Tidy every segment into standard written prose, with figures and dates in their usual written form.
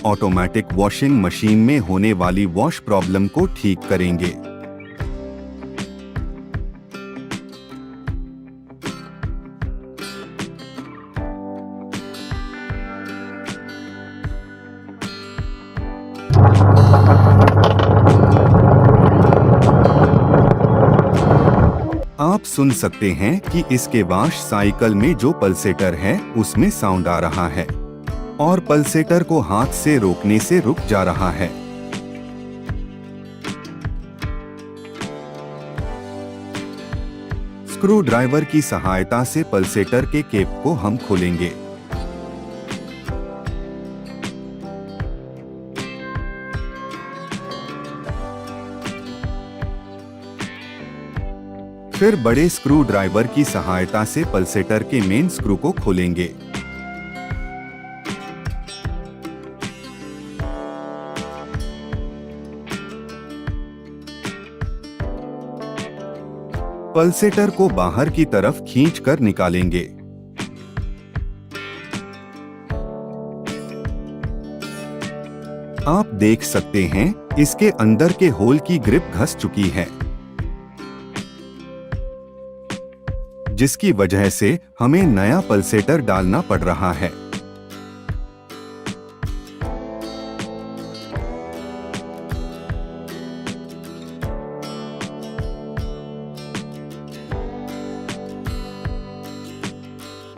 Automatic washing machine में होने वाली वॉश प्रॉब्लम को ठीक करेंगे। आप सुन सकते हैं कि इसके वॉश साइकिल में जो पल्सेटर है उसमें साउंड आ रहा है और पल्सेटर को हाथ से रोकने से रुक जा रहा है। स्क्रू ड्राइवर की सहायता से पल्सेटर के केप को हम खोलेंगे। फिर बड़े स्क्रू ड्राइवर की सहायता से पल्सेटर के मेन स्क्रू को खोलेंगे। पल्सेटर को बाहर की तरफ खींचकर निकालेंगे। आप देख सकते हैं इसके अंदर के होल की ग्रिप घस चुकी है, जिसकी वजह से हमें नया पल्सेटर डालना पड़ रहा है।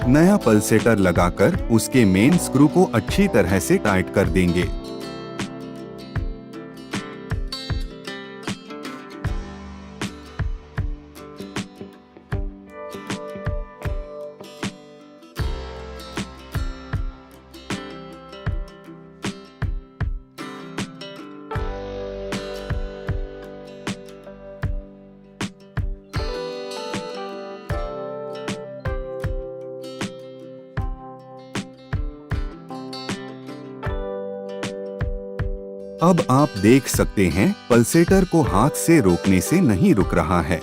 नया पल्सेटर लगाकर उसके मेन स्क्रू को अच्छी तरह से टाइट कर देंगे। अब आप देख सकते हैं पल्सेटर को हाथ से रोकने से नहीं रुक रहा है।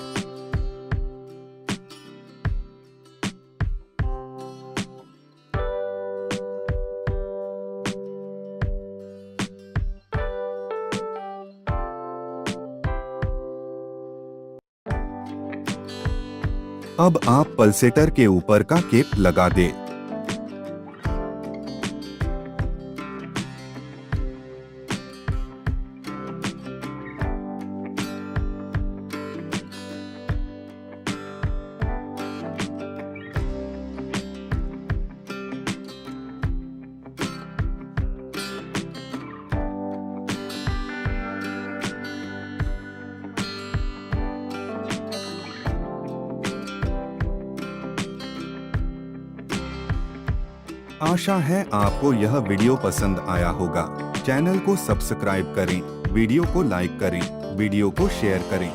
अब आप पल्सेटर के ऊपर का केप लगा दें। आशा है आपको यह वीडियो पसंद आया होगा। चैनल को सब्सक्राइब करें, वीडियो को लाइक करें, वीडियो को शेयर करें।